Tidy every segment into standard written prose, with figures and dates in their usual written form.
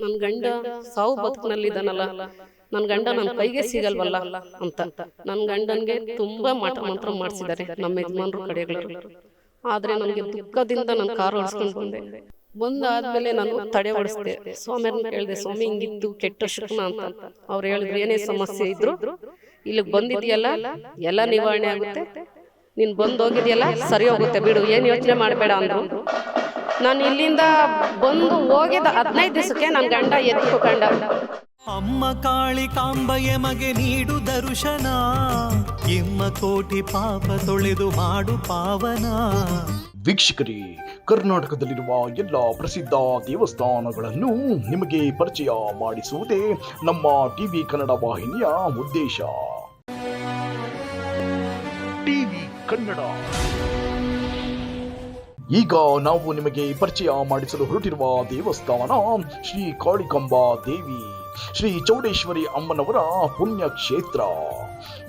ನನ್ನ ಗಂಡ ಸಾವು ಬದುಕಿನಲ್ಲಿದ್ದಾನಲ್ಲ, ನನ್ನ ಗಂಡ ನನ್ನ ಕೈಗೆ ಸಿಗಲ್ವಲ್ಲ ಅಂತ ನನ್ನ ಗಂಡನಿಗೆ ತುಂಬಾ ಮಾಟ ಮಂತ್ರ ಮಾಡಿಸಿದ್ದಾರೆ ನಮ್ಮ ಯಜಮಾನ್ರು ಕಡೆಗಳು. ಆದ್ರೆ ನನಗೆ ದುಃಖದಿಂದ ನಾನು ಕಾರು ಓಡಿಸ್ಕೊಂಡು ಬಂದಾದ್ಮೇಲೆ ನಾನು ತಡೆ ಓಡಿಸ್ದೆ. ಸ್ವಾಮಿಯವ್ರನ್ನ ಕೇಳಿದೆ, ಸ್ವಾಮಿ ಹಿಂಗಿತ್ತು ಕೆಟ್ಟ ಶಕುನ ಅಂತ. ಅವ್ರು ಹೇಳಿದ್ರು, ಏನೇ ಸಮಸ್ಯೆ ಇದ್ರು ಇಲ್ಲಿಗೆ ಬಂದಿದ್ಯಲ್ಲ ಎಲ್ಲ ನಿವಾರಣೆ ಆಗುತ್ತೆ, ನೀನ್ ಬಂದೋಗಿದ್ಯಲ್ಲ ಸರಿ ಹೋಗುತ್ತೆ ಬಿಡು, ಏನ್ ಯೋಚನೆ ಮಾಡಬೇಡ ಅಂದ್ರು. ನಾನು ಇಲ್ಲಿಂದ ಬಂದು ಹೋಗಿದ 15 ದಿವಸಕ್ಕೆ ನನ್ನ ಗಂಡ ಎದ್ದು ಕಂಡ. ಅಮ್ಮ ಕಾಳಿ ಕಾಂಬಯ ಮಗೆ ನೀಡು ದರ್ಶನ, ಎಮ್ಮ ಕೋಟಿ ಪಾಪ ತೊಳೆದು ಮಾಡು ಪಾವನ. ವೀಕ್ಷಕರೇ, ಕರ್ನಾಟಕದಲ್ಲಿರುವ ಎಲ್ಲ ಪ್ರಸಿದ್ಧ ದೇವಸ್ಥಾನಗಳನ್ನು ನಿಮಗೆ ಪರಿಚಯ ಮಾಡಿಸುವುದೇ ನಮ್ಮ ಟಿವಿ ಕನ್ನಡ ವಾಹಿನಿಯ ಉದ್ದೇಶ. ಟಿವಿ ಕನ್ನಡ. ಈಗ ನಾವು ನಿಮಗೆ ಪರಿಚಯ ಮಾಡಿಸಲು ಹೊರಟಿರುವ ದೇವಸ್ಥಾನ ಶ್ರೀ ಕಾಳಿಕಾಂಬಾ ದೇವಿ, ಶ್ರೀ ಚೌಡೇಶ್ವರಿ ಅಮ್ಮನವರ ಪುಣ್ಯಕ್ಷೇತ್ರ.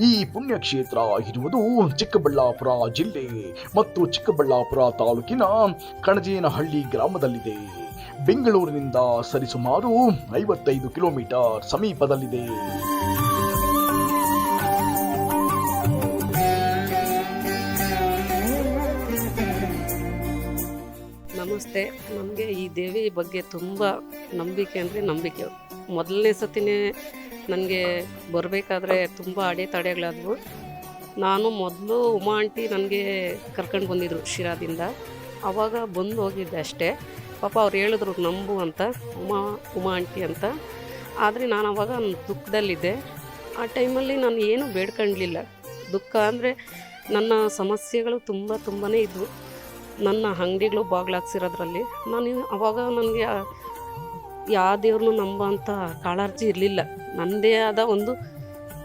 ಈ ಪುಣ್ಯಕ್ಷೇತ್ರ ಇರುವುದು ಚಿಕ್ಕಬಳ್ಳಾಪುರ ಜಿಲ್ಲೆ ಮತ್ತು ಚಿಕ್ಕಬಳ್ಳಾಪುರ ತಾಲೂಕಿನ ಕಣಜೇನಹಳ್ಳಿ ಗ್ರಾಮದಲ್ಲಿದೆ. ಬೆಂಗಳೂರಿನಿಂದ ಸರಿಸುಮಾರು 55 ಕಿಲೋಮೀಟರ್ ಸಮೀಪದಲ್ಲಿದೆ. ನಮಸ್ತೆ. ನಮಗೆ ಈ ದೇವಿ ಬಗ್ಗೆ ತುಂಬ ನಂಬಿಕೆ ಅಂದರೆ ನಂಬಿಕೆ. ಮೊದಲನೇ ಸತಿನೇ ನನಗೆ ಬರಬೇಕಾದ್ರೆ ತುಂಬ ಅಡೆತಡೆಗಳಾದವು. ನಾನು ಮೊದಲು ಉಮಾ ಆಂಟಿ ನನಗೆ ಕರ್ಕೊಂಡು ಬಂದಿದ್ರು ಶಿರಾದಿಂದ. ಆವಾಗ ಬಂದು ಹೋಗಿದ್ದೆ ಅಷ್ಟೇ. ಪಾಪ ಅವ್ರು ಹೇಳಿದ್ರು ನಂಬು ಅಂತ, ಉಮಾ ಆಂಟಿ ಅಂತ. ಆದರೆ ನಾನು ಆವಾಗ ದುಃಖದಲ್ಲಿದ್ದೆ. ಆ ಟೈಮಲ್ಲಿ ನಾನು ಏನೂ ಬೇಡ್ಕೊಳ್ಳಲಿಲ್ಲ. ದುಃಖ ಅಂದರೆ ನನ್ನ ಸಮಸ್ಯೆಗಳು ತುಂಬಾ ಇದ್ವು. ನನ್ನ ಅಂಗಡಿಗಳು ಬಾಗಿಲಾಕ್ಸಿರೋದ್ರಲ್ಲಿ ನಾನು ಅವಾಗ ನನಗೆ ಯಾವ ದೇವ್ರನ್ನೂ ನಂಬೋಂಥ ಕಾಳರ್ಜಿ ಇರಲಿಲ್ಲ. ನನ್ನದೇ ಆದ ಒಂದು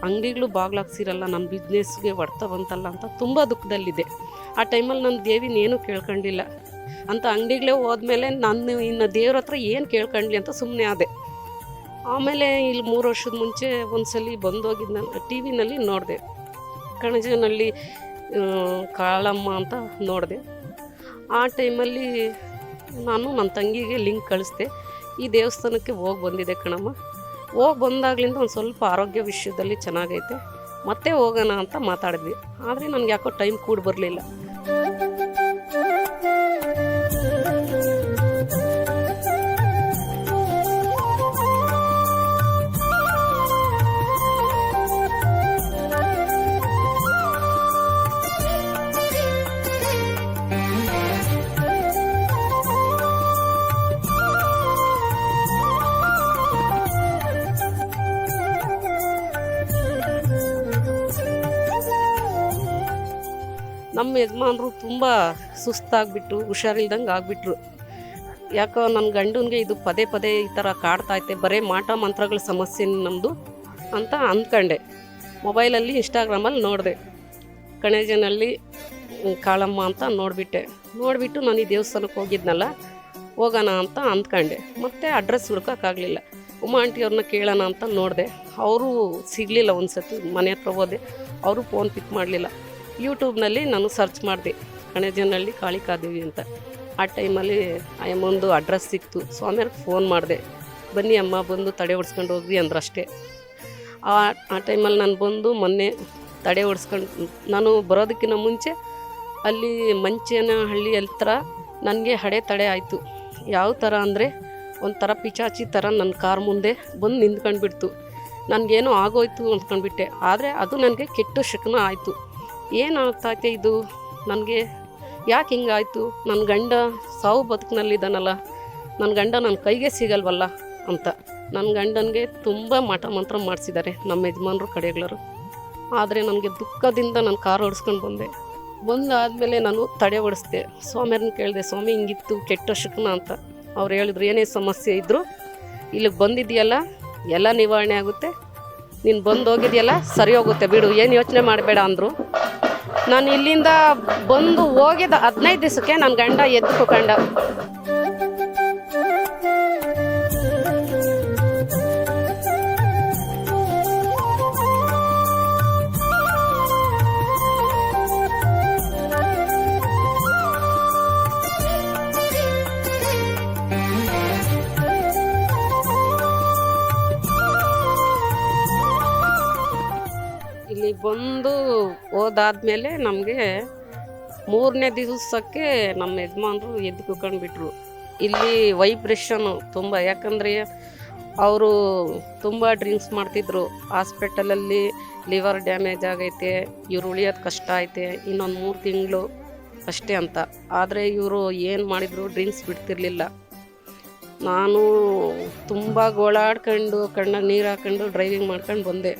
ಅಂಗಡಿಗಳು ಬಾಗಿಲಾಕ್ಸಿರಲ್ಲ, ನನ್ನ ಬಿಸ್ನೆಸ್ಗೆ ಹೊಡ್ತಾ ಬಂತಲ್ಲ ಅಂತ ತುಂಬ ದುಃಖದಲ್ಲಿದೆ. ಆ ಟೈಮಲ್ಲಿ ನಾನು ದೇವಿನೇನು ಕೇಳ್ಕೊಂಡಿಲ್ಲ ಅಂತ ಅಂಗಡಿಗಳೇ ಹೋದ್ಮೇಲೆ ನಾನು ಇನ್ನು ದೇವ್ರ ಹತ್ರ ಏನು ಕೇಳ್ಕೊಂಡ್ಲಿ ಅಂತ ಸುಮ್ಮನೆ ಆದೆ. ಆಮೇಲೆ ಇಲ್ಲಿ 3 ವರ್ಷದ ಮುಂಚೆ ಒಂದ್ಸಲಿ ಬಂದೋಗಿದ್ದು ಟಿ ವಿನಲ್ಲಿ ನೋಡಿದೆ, ಕಣಜನಹಳ್ಳಿ ಕಾಳಮ್ಮ ಅಂತ ನೋಡಿದೆ. ಆ ಟೈಮಲ್ಲಿ ನಾನು ನನ್ನ ತಂಗಿಗೆ ಲಿಂಕ್ ಕಳಿಸ್ದೆ, ಈ ದೇವಸ್ಥಾನಕ್ಕೆ ಹೋಗಿ ಬಂದಿದೆ ಕಣಮ್ಮ, ಹೋಗಿ ಬಂದಾಗಲಿಂದ ಒಂದು ಸ್ವಲ್ಪ ಆರೋಗ್ಯ ವಿಷಯದಲ್ಲಿ ಚೆನ್ನಾಗೈತೆ, ಮತ್ತೆ ಹೋಗೋಣ ಅಂತ ಮಾತಾಡಿದ್ವಿ. ಆದರೆ ನನಗೆ ಯಾಕೋ ಟೈಮ್ ಕೂಡ ಬರಲಿಲ್ಲ. ನಮ್ಮ ಯಜಮಾನರು ತುಂಬ ಸುಸ್ತಾಗ್ಬಿಟ್ಟು ಹುಷಾರಿಲ್ದಂಗೆ ಆಗಿಬಿಟ್ರು. ಯಾಕೋ ನನ್ನ ಗಂಡನಿಗೆ ಇದು ಪದೇ ಪದೇ ಈ ಥರ ಕಾಡ್ತೈತೆ, ಬರೀ ಮಾಟ ಮಂತ್ರಗಳ ಸಮಸ್ಯೆ ನಮ್ಮದು ಅಂತ ಅಂದ್ಕೊಂಡೆ. ಮೊಬೈಲಲ್ಲಿ ಇನ್ಸ್ಟಾಗ್ರಾಮಲ್ಲಿ ನೋಡಿದೆ, ಕಣಜನಹಳ್ಳಿ ಕಾಳಮ್ಮ ಅಂತ ನೋಡಿಬಿಟ್ಟು ನಾನು ಈ ದೇವಸ್ಥಾನಕ್ಕೆ ಹೋಗಿದ್ನಲ್ಲ, ಹೋಗೋಣ ಅಂತ ಅಂದ್ಕೊಂಡೆ. ಮತ್ತು ಅಡ್ರೆಸ್ ಹುಡ್ಕೋಕ್ಕಾಗಲಿಲ್ಲ. ಉಮಾ ಆಂಟಿಯವ್ರನ್ನ ಕೇಳೋಣ ಅಂತ ನೋಡಿದೆ, ಅವರು ಸಿಗಲಿಲ್ಲ. ಒಂದು ಸತಿ ಮನೆ ಹತ್ರ ಹೋದೆ, ಅವರು ಫೋನ್ ಪಿಕ್ ಮಾಡಲಿಲ್ಲ. ಯೂಟ್ಯೂಬ್ನಲ್ಲಿ ನಾನು ಸರ್ಚ್ ಮಾಡಿದೆ ಕಣಜನಹಳ್ಳಿ ಕಾಳಿಕಾದೇವಿ ಅಂತ. ಆ ಟೈಮಲ್ಲಿ ಅಮ್ಮಂದು ಅಡ್ರೆಸ್ ಸಿಕ್ತು. ಸ್ವಾಮಿಯವ್ರಿಗೆ ಫೋನ್ ಮಾಡಿದೆ, ಬನ್ನಿ ಅಮ್ಮ ಬಂದು ತಡೆ ಓಡಿಸ್ಕೊಂಡು ಹೋಗ್ರಿ ಅಂದ್ರಷ್ಟೇ. ಆ ಟೈಮಲ್ಲಿ ನಾನು ಬಂದು ಮೊನ್ನೆ ತಡೆ ಓಡಿಸ್ಕೊಂಡು, ನಾನು ಬರೋದಕ್ಕಿಂತ ಮುಂಚೆ ಅಲ್ಲಿ ಮಂಚೇನಹಳ್ಳಿ ಹತ್ರ ನನಗೆ ಅಡೆತಡೆ ಆಯಿತು. ಯಾವ ಥರ ಅಂದರೆ ಒಂಥರ ಪಿಚಾಚಿ ಥರ ನನ್ನ ಕಾರ್ ಮುಂದೆ ಬಂದು ನಿಂತ್ಕೊಂಡ್ಬಿಡ್ತು. ನನಗೇನೋ ಆಗೋಯ್ತು ಅಂದ್ಕೊಂಡ್ಬಿಟ್ಟೆ. ಆದರೆ ಅದು ನನಗೆ ಕೆಟ್ಟ ಶಕುನ ಆಯಿತು. ಏನಾಗ್ತೈತೆ ಇದು, ನನಗೆ ಯಾಕೆ ಹಿಂಗಾಯಿತು, ನನ್ನ ಗಂಡ ಸಾವು ಬದುಕಿನಲ್ಲಿದ್ದಾನಲ್ಲ, ನನ್ನ ಗಂಡ ನನ್ನ ಕೈಗೆ ಸಿಗಲ್ವಲ್ಲ ಅಂತ ನನ್ನ ಗಂಡನಿಗೆ ತುಂಬ ಮಾಟ ಮಂತ್ರ ಮಾಡಿಸಿದ್ದಾರೆ ನಮ್ಮ ಯಜಮಾನ್ರು ಕಡೆಗಳರು. ಆದರೆ ನನಗೆ ದುಃಖದಿಂದ ನಾನು ಕಾರು ಓಡಿಸ್ಕೊಂಡು ಬಂದಾದಮೇಲೆ ನಾನು ತಡೆ ಓಡಿಸ್ದೆ. ಸ್ವಾಮಿಯವ್ರನ್ನ ಕೇಳಿದೆ, ಸ್ವಾಮಿ ಹಿಂಗಿತ್ತು ಕೆಟ್ಟ ಶಕುನ ಅಂತ. ಅವ್ರು ಹೇಳಿದ್ರು, ಏನೇ ಸಮಸ್ಯೆ ಇದ್ದರೂ ಇಲ್ಲಿಗೆ ಬಂದಿದೆಯಲ್ಲ ಎಲ್ಲ ನಿವಾರಣೆ ಆಗುತ್ತೆ, ನೀನು ಬಂದೋಗಿದೆಯಲ್ಲ ಸರಿ ಹೋಗುತ್ತೆ ಬಿಡು, ಏನು ಯೋಚನೆ ಮಾಡಬೇಡ ಅಂದರು. ನಾನು ಇಲ್ಲಿಂದ ಬಂದು ಹೋಗಿದ 15 ದಿವಸಕ್ಕೆ ನನ್ನ ಗಂಡ ಎದ್ದು ಕಂಡ. ಬಂದು ಹೋದಾದ್ಮೇಲೆ ನಮಗೆ 3ನೇ ದಿವಸಕ್ಕೆ ನಮ್ಮ ಯಜಮಾನ್ರು ಎದ್ದು ಕುತ್ಕೊಂಡ್ಬಿಟ್ರು. ಇಲ್ಲಿ ವೈಬ್ರೇಷನು ತುಂಬ, ಯಾಕಂದರೆ ಅವರು ತುಂಬ ಡ್ರಿಂಕ್ಸ್ ಮಾಡ್ತಿದ್ರು. ಹಾಸ್ಪಿಟಲಲ್ಲಿ ಲಿವರ್ ಡ್ಯಾಮೇಜ್ ಆಗೈತೆ, ಇವ್ರು ಉಳಿಯೋದು ಕಷ್ಟ ಐತೆ, ಇನ್ನೊಂದು 3 ತಿಂಗಳು ಅಷ್ಟೇ ಅಂತ. ಆದರೆ ಇವರು ಏನು ಮಾಡಿದ್ರು, ಡ್ರಿಂಕ್ಸ್ ಬಿಡ್ತಿರ್ಲಿಲ್ಲ. ನಾನು ತುಂಬ ಗೋಳಾಡ್ಕೊಂಡು ಕಣ್ಣಾಗ ನೀರು ಹಾಕ್ಕೊಂಡು ಡ್ರೈವಿಂಗ್ ಮಾಡ್ಕೊಂಡು ಬಂದೆ.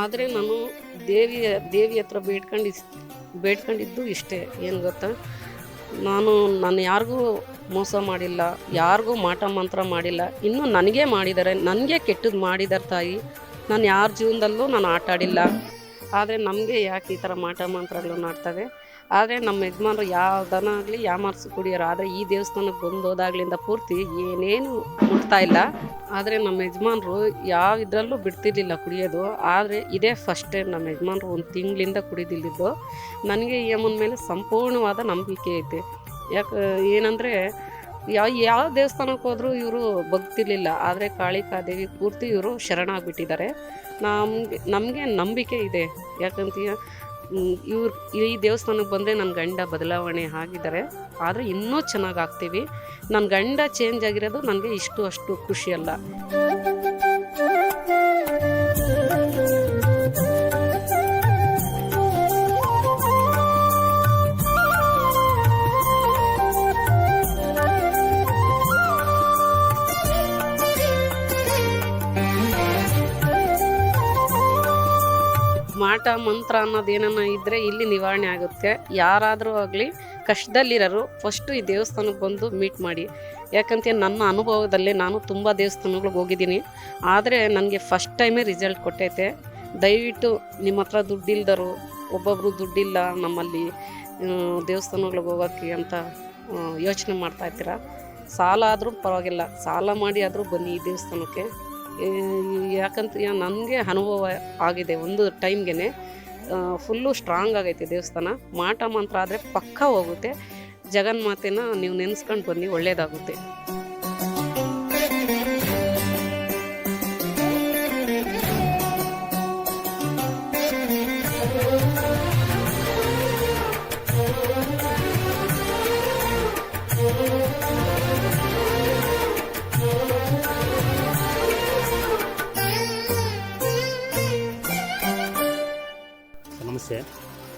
ಆದರೆ ನಾನು ದೇವಿ ಹತ್ರ ಬೇಡ್ಕೊಂಡಿದ್ದು ಇಷ್ಟೇ, ಏನು ಗೊತ್ತಾ, ನಾನು ಯಾರಿಗೂ ಮೋಸ ಮಾಡಿಲ್ಲ, ಯಾರಿಗೂ ಮಾಟ ಮಂತ್ರ ಮಾಡಿಲ್ಲ. ಇನ್ನೂ ನನಗೆ ಮಾಡಿದ್ದಾರೆ, ನನಗೆ ಕೆಟ್ಟದ್ದು ಮಾಡಿದ್ದಾರೆ ತಾಯಿ. ನಾನು ಯಾರ ಜೀವನದಲ್ಲೂ ನಾನು ಆಟ ಆಡಿಲ್ಲ. ಆದರೆ ನಮಗೆ ಯಾಕೆ ಈ ಥರ ಮಾಟ ಮಂತ್ರಗಳು ಮಾಡ್ತವೆ? ಆದರೆ ನಮ್ಮ ಯಜಮಾನ್ರು ಯಾವುದನ್ನ ಆಗಲಿ ಯಾಮಾರಿಸಿ ಕುಡಿಯೋರು. ಆದರೆ ಈ ದೇವಸ್ಥಾನಕ್ಕೆ ಬಂದೋದಾಗ್ಲಿಂದ ಪೂರ್ತಿ ಏನೇನು ಮುಟ್ತಾ ಇಲ್ಲ. ಆದರೆ ನಮ್ಮ ಯಜಮಾನ್ರು ಯಾವ ಇದರಲ್ಲೂ ಬಿಡ್ತಿರ್ಲಿಲ್ಲ ಕುಡಿಯೋದು. ಆದರೆ ಇದೇ ಫಸ್ಟ್ ಟೈಮ್ ನಮ್ಮ ಯಜಮಾನ್ರು 1 ತಿಂಗಳಿಂದ ಕುಡಿದಿಲ್ಲಿದ್ದು. ನನಗೆ ಈ ಅಮ್ಮನ ಮೇಲೆ ಸಂಪೂರ್ಣವಾದ ನಂಬಿಕೆ ಐತೆ. ಏನಂದರೆ ಯಾವ ದೇವಸ್ಥಾನಕ್ಕೆ ಹೋದರೂ ಇವರು ಬಗ್ತಿರ್ಲಿಲ್ಲ. ಆದರೆ ಕಾಳಿಕಾದೇವಿ ಪೂರ್ತಿ ಇವರು ಶರಣಾಗ್ಬಿಟ್ಟಿದ್ದಾರೆ. ನಮಗೆ ನಂಬಿಕೆ ಇದೆ. ಯಾಕಂತೀಯ, ಈ ದೇವಸ್ಥಾನಕ್ಕೆ ಬಂದರೆ ನನ್ನ ಗಂಡ ಬದಲಾವಣೆ ಆಗಿದ್ದಾರೆ. ಆದರೆ ಇನ್ನೂ ಚೆನ್ನಾಗಿ ಆಗ್ತೀವಿ. ನನ್ನ ಗಂಡ ಚೇಂಜ್ ಆಗಿರೋದು ನನಗೆ ಅಷ್ಟು ಖುಷಿಯಲ್ಲ. ಮಾಟ ಮಂತ್ರ ಅನ್ನೋದೇನ ಇದ್ದರೆ ಇಲ್ಲಿ ನಿವಾರಣೆ ಆಗುತ್ತೆ. ಯಾರಾದರೂ ಆಗಲಿ ಕಷ್ಟದಲ್ಲಿರೋರು ಫಸ್ಟು ಈ ದೇವಸ್ಥಾನಕ್ಕೆ ಬಂದು ಮೀಟ್ ಮಾಡಿ. ಯಾಕಂತ ನನ್ನ ಅನುಭವದಲ್ಲೇ ನಾನು ತುಂಬ ದೇವಸ್ಥಾನಗಳಿಗೆ ಹೋಗಿದ್ದೀನಿ. ಆದರೆ ನನಗೆ ಫಸ್ಟ್ ಟೈಮೇ ರಿಸಲ್ಟ್ ಕೊಟ್ಟೈತೆ. ದಯವಿಟ್ಟು ನಿಮ್ಮ ಹತ್ರ ದುಡ್ಡಿಲ್ದರು, ಒಬ್ಬೊಬ್ಬರು ದುಡ್ಡಿಲ್ಲ ನಮ್ಮಲ್ಲಿ ದೇವಸ್ಥಾನಗಳಿಗೆ ಹೋಗೋಕ್ಕೆ ಅಂತ ಯೋಚನೆ ಮಾಡ್ತಾಯಿರ್ತೀರ. ಸಾಲ ಆದರೂ ಪರವಾಗಿಲ್ಲ, ಸಾಲ ಮಾಡಿ ಆದರೂ ಬನ್ನಿ ಈ ದೇವಸ್ಥಾನಕ್ಕೆ. ಯಾಕಂತ ನನಗೆ ಅನುಭವ ಆಗಿದೆ. ಒಂದು ಟೈಮ್ಗೆ ಫುಲ್ಲು ಸ್ಟ್ರಾಂಗ್ ಆಗೈತೆ ದೇವಸ್ಥಾನ. ಮಾಟ ಮಂತ್ರ ಆದರೆ ಪಕ್ಕ ಹೋಗುತ್ತೆ. ಜಗನ್ಮಾತೆನ ನೀವು ನೆನೆಸ್ಕೊಂಡು ಬನ್ನಿ, ಒಳ್ಳೆಯದಾಗುತ್ತೆ. ನಮಸ್ತೆ.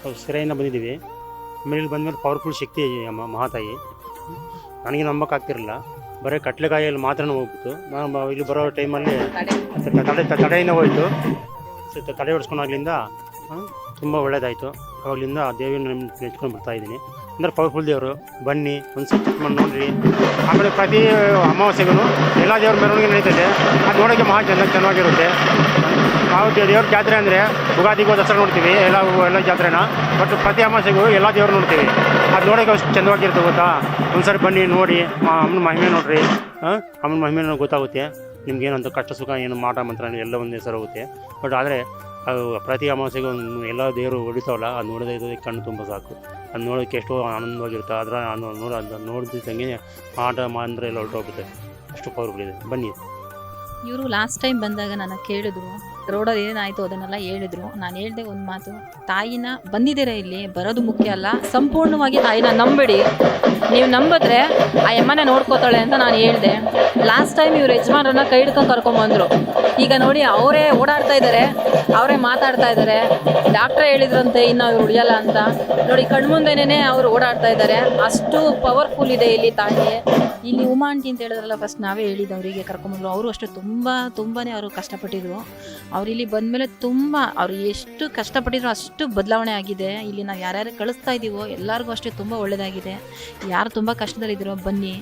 ನಾವು ಸಿರೆಯಿಂದ ಬಂದಿದ್ದೀವಿ. ಆಮೇಲೆ ಇಲ್ಲಿ ಬಂದಮೇಲೆ ಪವರ್ಫುಲ್ ಶಕ್ತಿ ಮಹಾತಾಯಿ. ನನಗೆ ನಂಬಕ್ಕಾಗ್ತಿರಲಿಲ್ಲ. ಬರೀ ಕಟ್ಲೆಕಾಯಲ್ಲಿ ಮಾತ್ರ ಹೋಗ್ಬಿಟ್ಟು ನಾನು ಇಲ್ಲಿ ಬರೋ ಟೈಮಲ್ಲಿ ತಡೆಯಿಂದ ಹೋಯಿತು. ತಡೆ ಹೊಡ್ಸ್ಕೊಂಡಾಗ್ಲಿಂದ ತುಂಬ ಒಳ್ಳೇದಾಯಿತು. ಅವಾಗಲಿಂದ ದೇವಿಯನ್ನು ನೆಚ್ಕೊಂಡು ಬರ್ತಾಯಿದ್ದೀನಿ. ಅಂದರೆ ಪವರ್ಫುಲ್ ದೇವರು. ಬನ್ನಿ ಒಂದು ಸತಿ ಚೆಕ್ ಮಾಡಿ ನೋಡಿರಿ. ಆಮೇಲೆ ಪ್ರತಿ ಅಮಾವಾಸ್ಯೆಗೂ ಎಲ್ಲ ದೇವ್ರ ಮೆರವಣಿಗೆ ನಡೀತದೆ. ಅದು ನೋಡೋಕ್ಕೆ ಚೆನ್ನಾಗಿರುತ್ತೆ. ನಾವು ದೇವ್ರ ಜಾತ್ರೆ ಅಂದರೆ ಯುಗಾದಿಗೂ ದಸರಾ ನೋಡ್ತೀವಿ, ಎಲ್ಲ ಜಾತ್ರೆನ. ಬಟ್ ಪ್ರತಿ ಅಮಾವಾಸ್ಯೆಗೂ ಎಲ್ಲ ದೇವ್ರು ನೋಡ್ತೀವಿ. ಅದು ನೋಡೋಕೆ ಅಷ್ಟು ಚೆಂದವಾಗಿರುತ್ತೆ ಗೊತ್ತಾ. ಒಂದ್ಸರಿ ಬನ್ನಿ ನೋಡಿ, ಅಮ್ಮನ ಮಹಿಮೆ ನೋಡ್ರಿ. ಅಮ್ಮನ ಮಹಿಮೆ ಗೊತ್ತಾಗುತ್ತೆ ನಿಮ್ಗೇನಂತ ಕಷ್ಟ ಸುಖ ಏನು ಮಾಟ ಮಂತ್ರ ಎಲ್ಲ ಒಂದೇ ಸರಿ ಹೋಗುತ್ತೆ. ಬಟ್ ಆದರೆ ಅದು ಪ್ರತಿ ಅಮಾವಾಸ್ಯೆಗೂ ಎಲ್ಲ ದೇವರು ಹೊಡಿತಾವಲ್ಲ, ಅದು ನೋಡೋದು ಕಣ್ಣು ತುಂಬ ಸಾಕು. ಅದು ನೋಡೋಕ್ಕೆ ಎಷ್ಟೋ ಆನಂದವಾಗಿರುತ್ತೆ. ಅದರ ನೋಡಿದಂಗೆ ಮಾಟ ಮಂತ್ರ ಎಲ್ಲ ಹೊರಟೋಗುತ್ತೆ. ಅಷ್ಟು ಪವರ್ಫುಲ್ ಇದೆ. ಬನ್ನಿ. ಇವರು ಲಾಸ್ಟ್ ಟೈಮ್ ಬಂದಾಗ ನನ್ನ ಕೇಳಿದ್ರು, ರೋಡಲ್ಲಿ ಏನಾಯಿತು ಅದನ್ನೆಲ್ಲ ಹೇಳಿದ್ರು. ನಾನು ಹೇಳಿದೆ ಒಂದು ಮಾತು, ತಾಯಿನ ಬಂದಿದ್ದೀರ ಇಲ್ಲಿ ಬರೋದು ಮುಖ್ಯ ಅಲ್ಲ, ಸಂಪೂರ್ಣವಾಗಿ ತಾಯಿನ ನಂಬಿಡಿ. ನೀವು ನಂಬಿದ್ರೆ ಆ ಅಮ್ಮನೇ ನೋಡ್ಕೋತಾಳೆ ಅಂತ ನಾನು ಹೇಳಿದೆ. ಲಾಸ್ಟ್ ಟೈಮ್ ಇವ್ರ ಯಜಮಾನರನ್ನ ಕೈ ಹಿಡ್ಕೊಂಡು ಕರ್ಕೊಂಬಂದರು. ಈಗ ನೋಡಿ ಅವರೇ ಓಡಾಡ್ತಾ ಇದ್ದಾರೆ, ಅವರೇ ಮಾತಾಡ್ತಾ ಇದ್ದಾರೆ. ಡಾಕ್ಟ್ರೇ ಹೇಳಿದ್ರಂತೆ ಇನ್ನು ಅವ್ರು ಉಳಿಯಲ್ಲ ಅಂತ. ನೋಡಿ ಕಣ್ಮುಂದೆನೇ ಅವರು ಓಡಾಡ್ತಾ ಇದ್ದಾರೆ. ಅಷ್ಟು ಪವರ್ಫುಲ್ ಇದೆ ಇಲ್ಲಿ ತಾಯಿ. ಇಲ್ಲಿ ಉಮಾ ಆಂಟಿ ಅಂತ ಹೇಳಿದ್ರಲ್ಲ, ಫಸ್ಟ್ ನಾವೇ ಹೇಳಿದ್ದು ಅವರಿಗೆ ಕರ್ಕೊಂಬಂದ್ರು. ಅವರು ಅಷ್ಟು ತುಂಬಾ ಅವರು ಕಷ್ಟಪಟ್ಟಿದ್ರು. ಅವ್ರು ಇಲ್ಲಿ ಬಂದಮೇಲೆ ಅವ್ರು ಎಷ್ಟು ಕಷ್ಟಪಟ್ಟಿದ್ರು ಅಷ್ಟು ಬದಲಾವಣೆ ಆಗಿದೆ. ಇಲ್ಲಿ ನಾವು ಯಾರ್ಯಾರು ಕಳಿಸ್ತಾ ಇದ್ದೀವೋ ಎಲ್ಲರಿಗೂ ಅಷ್ಟೇ ತುಂಬ ಒಳ್ಳೆಯದಾಗಿದೆ. ಯಾರು ತುಂಬ ಕಷ್ಟದಲ್ಲಿದ್ದೀರೋ ಬನ್ನಿ,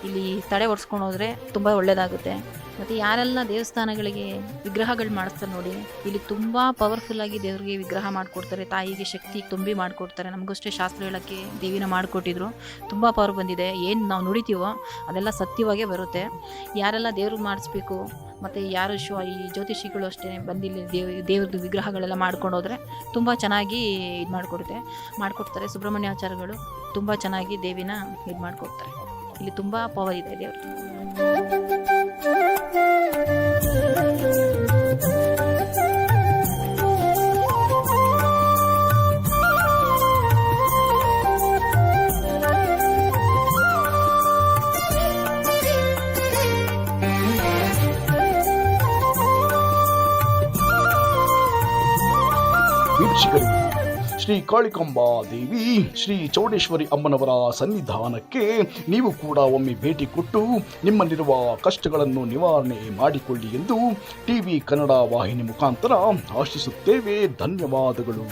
ಇಲ್ಲಿ ತಡೆ ಒಡ್ಸ್ಕೊಂಡು ಹೋದರೆ ತುಂಬ ಒಳ್ಳೆಯದಾಗುತ್ತೆ. ಮತ್ತು ಯಾರೆಲ್ಲ ದೇವಸ್ಥಾನಗಳಿಗೆ ವಿಗ್ರಹಗಳು ಮಾಡಿಸ್ತಾರೆ ನೋಡಿ, ಇಲ್ಲಿ ತುಂಬ ಪವರ್ಫುಲ್ಲಾಗಿ ದೇವರಿಗೆ ವಿಗ್ರಹ ಮಾಡಿಕೊಡ್ತಾರೆ. ತಾಯಿಗೆ ಶಕ್ತಿ ತುಂಬಿ ಮಾಡಿಕೊಡ್ತಾರೆ. ನಮಗಷ್ಟೇ ಶಾಸ್ತ್ರ ಹೇಳೋಕ್ಕೆ ದೇವಿನ ಮಾಡಿಕೊಟ್ಟಿದ್ರು. ತುಂಬ ಪವರ್ ಬಂದಿದೆ. ಏನು ನಾವು ನುಡಿತೀವೋ ಅದೆಲ್ಲ ಸತ್ಯವಾಗೇ ಬರುತ್ತೆ. ಯಾರೆಲ್ಲ ದೇವ್ರಿಗೆ ಮಾಡಿಸ್ಬೇಕು, ಮತ್ತು ಯಾರು ಈ ಜ್ಯೋತಿಷಿಗಳು ಅಷ್ಟೇ ಬಂದಿಲ್ಲಿ ದೇವ್ರದ್ದು ವಿಗ್ರಹಗಳೆಲ್ಲ ಮಾಡ್ಕೊಂಡು ಹೋದರೆ ತುಂಬ ಚೆನ್ನಾಗಿ ಇದು ಮಾಡಿಕೊಡ್ತಾರೆ. ಸುಬ್ರಹ್ಮಣ್ಯಾಚಾರ್ಯಗಳು ತುಂಬ ಚೆನ್ನಾಗಿ ದೇವಿನ ಇದು ಮಾಡಿಕೊಡ್ತಾರೆ. ಇಲ್ಲಿ ತುಂಬ ಪವರ್ ಇದೆ ದೇವ್ರದ್ದು. ವೀಕ್ಷಕರೇ, ಶ್ರೀ ಕಾಳಿಕಾಂಬಾ ದೇವಿ ಶ್ರೀ ಚೌಡೇಶ್ವರಿ ಅಮ್ಮನವರ ಸನ್ನಿಧಾನಕ್ಕೆ ನೀವು ಕೂಡ ಒಮ್ಮೆ ಭೇಟಿ ಕೊಟ್ಟು ನಿಮ್ಮಲ್ಲಿರುವ ಕಷ್ಟಗಳನ್ನು ನಿವಾರಣೆ ಮಾಡಿಕೊಳ್ಳಿ ಎಂದು ಟಿವಿ ಕನ್ನಡ ವಾಹಿನಿ ಮುಖಾಂತರ ಆಶಿಸುತ್ತೇವೆ. ಧನ್ಯವಾದಗಳು.